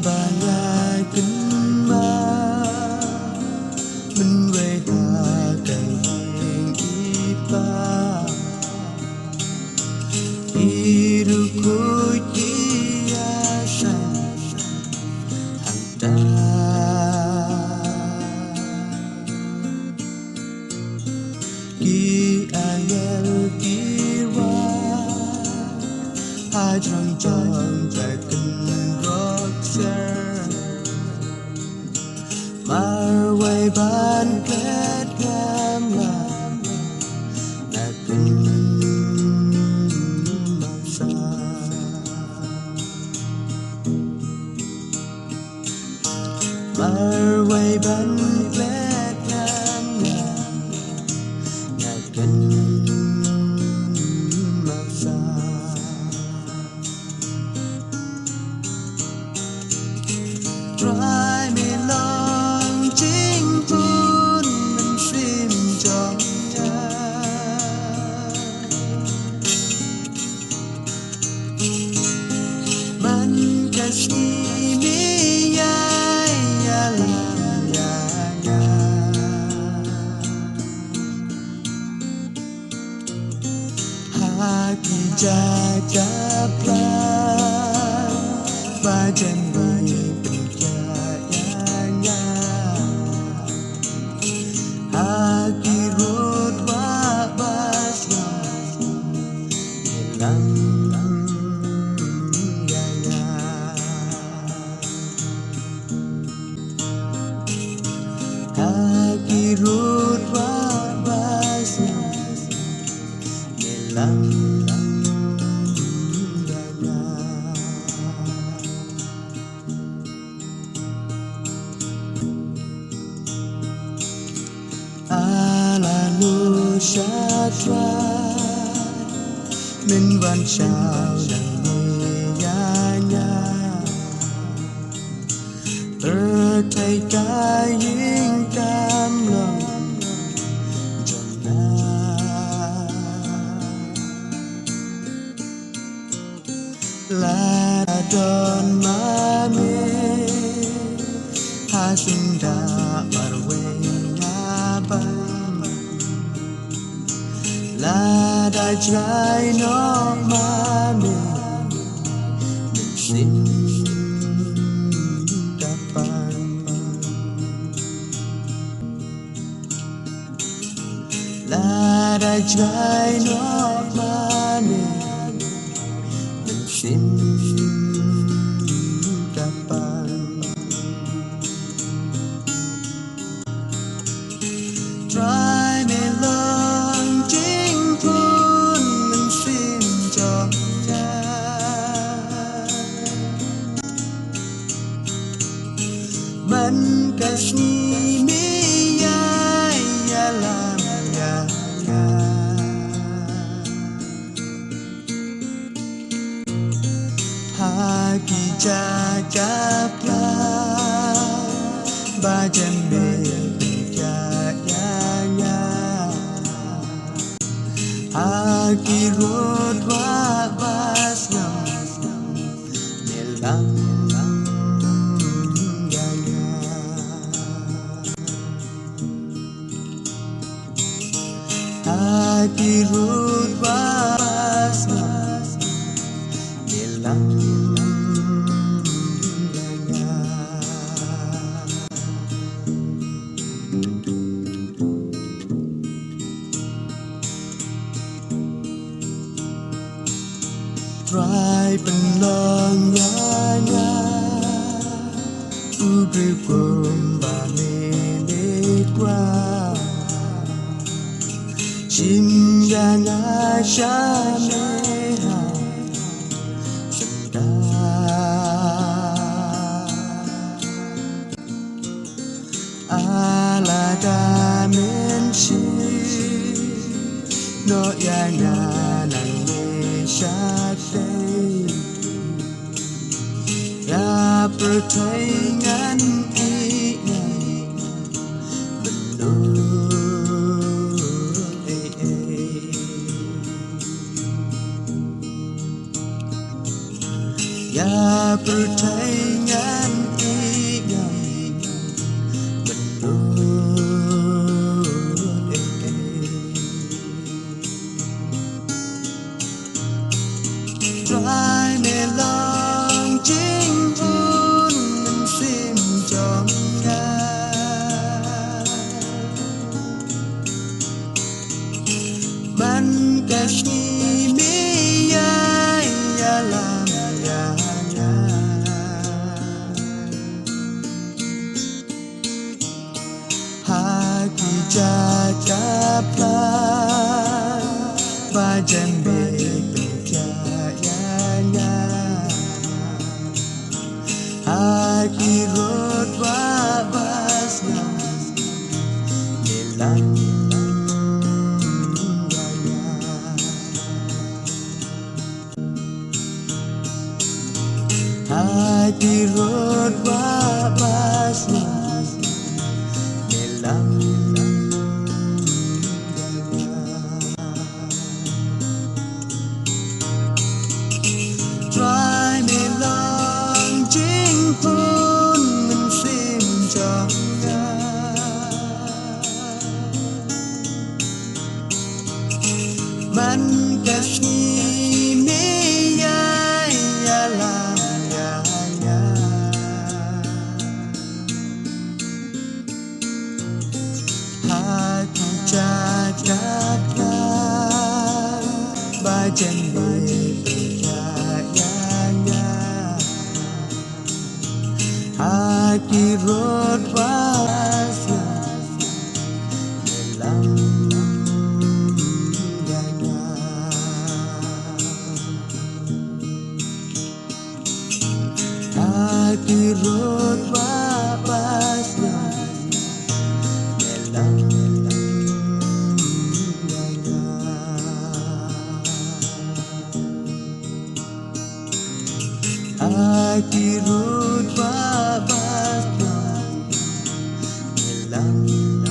Bà ngài kính ma mình về hà cảnh y ba iruku kia san hàng ta ki angel kiwa hai trong tròn về kinh mar way ban kết cam làm là kinh màu xa mar way ban kết cam làm là kinh màu xa try me long jinghun mình phim trong nhà man Khasi mi ya ya làm ya ya haki jaga plan ba chân kirut wabas nilang ala nu song-Trai mình vẫn chào đằng nhà nhà thấy cái những cam lòng trong là đòn mà mê ha sinh đã barwe na bang là đã trái nó mà mê mình xin là đã trái nó mà mình xin kapan try me long jinghun mình xin cho nhà man Khasi mi ya ya làm ya haki jaga plan ba chân bề ya ya haki rốt hoa bas ngầm nilang haki rốt bas nilang try penong ya ya ubri pum ba me me kwa Shameha Shanda Alada Menshi No Yana Nang Shate Ya Pertaingan Ya pertaingan ingat menurut Trai mê lòng jinghun mình sim trong nga Man Khasi mi ya lam ya Haki jaga plan Bajan berjayanya Haki rot wabasnya Nilang Haki rot wabasnya Nilang Trai mê lòng jinghun mình sim trong nga Man Khasi mi ya lam ya Haki jaga plan Bajan berjayanya Haki rot wabasnya Nilang Haki rot wabasnya Nilang Haki rot wabasnya Nilang